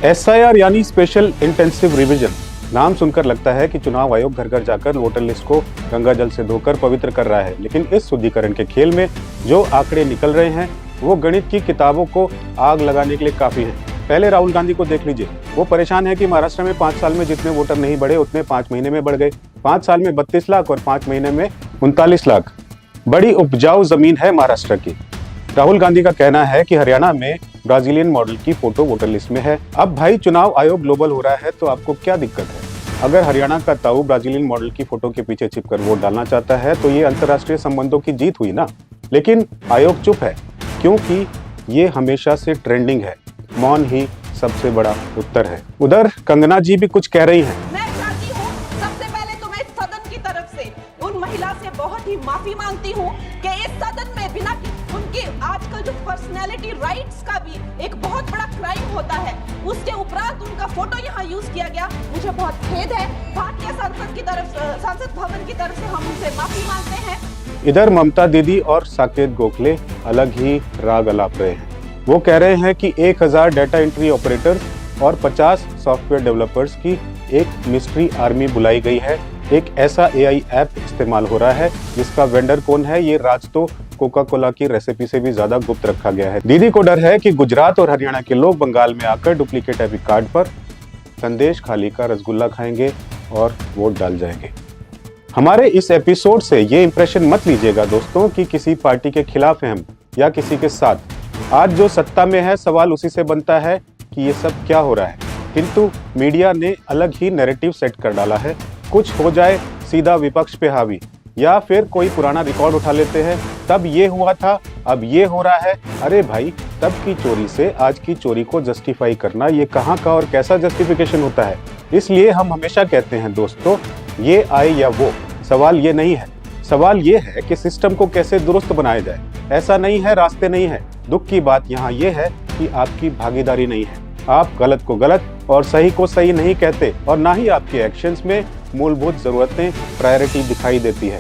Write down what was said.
SIR यानी special intensive revision. नाम सुनकर लगता है कि चुनाव आयोग घर घर जाकर वोटर लिस्ट को गंगा जल से धोकर पवित्र कर रहा है, लेकिन इस शुद्धिकरण के खेल में जो आंकड़े निकल रहे हैं वो गणित की किताबों को आग लगाने के लिए काफी है। पहले राहुल गांधी को देख लीजिए, वो परेशान है कि महाराष्ट्र में 5 साल में जितने वोटर नहीं बढ़े उतने 5 महीने में बढ़ गए। 5 साल में 32 लाख और 5 महीने में 39 लाख। बड़ी उपजाऊ जमीन है महाराष्ट्र की। राहुल गांधी का कहना है कि हरियाणा में ब्राजीलियन मॉडल की फोटो वोटर लिस्ट में है। अब भाई चुनाव आयोग ग्लोबल हो रहा है तो आपको क्या दिक्कत है? अगर हरियाणा का ताऊ ब्राजीलियन मॉडल की फोटो के पीछे छिपकर वोट डालना चाहता है तो ये अंतर्राष्ट्रीय संबंधों की जीत हुई ना। लेकिन आयोग चुप है क्योंकि ये हमेशा से ट्रेंडिंग है। मौन ही सबसे बड़ा उत्तर है। उधर कंगना जी भी कुछ कह रही हैं। मैं चाहती हूँ सबसे पहले तो मैं इस सदन की तरफ से उन महिला से बहुत ही माफी मांगती हूँ कि इस सदन में बिना उनके आजकल जो पर्सनैलिटी राइट्स का भी एक बहुत बड़ा क्राइम होता है, उसके उपरांत उनका फोटो यहाँ यूज किया गया। मुझे बहुत खेद है। भारतीय सांसद भवन की तरफ से हम उनसे माफी मांगते हैं। इधर ममता दीदी और साकेत गोखले अलग ही राग अलाप रहे हैं। वो कह रहे हैं कि 1000 डाटा एंट्री ऑपरेटर और 50 सॉफ्टवेयर डेवलपर्स की एक मिस्ट्री आर्मी बुलाई गई है। एक ऐसा AI ऐप इस्तेमाल हो रहा है जिसका वेंडर कौन है ये राज तो कोका कोला की रेसिपी से भी ज्यादा गुप्त रखा गया है। दीदी को डर है कि गुजरात और हरियाणा के लोग बंगाल में आकर डुप्लीकेट एपिक कार्ड पर संदेश खाली का रसगुल्ला खाएंगे और वोट डाल जाएंगे। हमारे इस एपिसोड से ये इंप्रेशन मत लीजिएगा दोस्तों कि किसी पार्टी के खिलाफ हैं हम या किसी के साथ। आज जो सत्ता में है सवाल उसी से बनता है कि ये सब क्या हो रहा है, किंतु मीडिया ने अलग ही नैरेटिव सेट कर डाला है। कुछ हो जाए सीधा विपक्ष पे हावी, या फिर कोई पुराना रिकॉर्ड उठा लेते हैं, तब ये हुआ था अब ये हो रहा है। अरे भाई, तब की चोरी से आज की चोरी को जस्टिफाई करना ये कहाँ का और कैसा जस्टिफिकेशन होता है। इसलिए हम हमेशा कहते हैं दोस्तों, ये आए या वो, सवाल ये नहीं है। सवाल ये है कि सिस्टम को कैसे दुरुस्त बनाया जाए। ऐसा नहीं है रास्ते नहीं है। दुख की बात यहाँ ये है कि आपकी भागीदारी नहीं है। आप गलत को गलत और सही को सही नहीं कहते और ना ही आपके एक्शंस में मूलभूत जरूरतें प्रायोरिटी दिखाई देती है।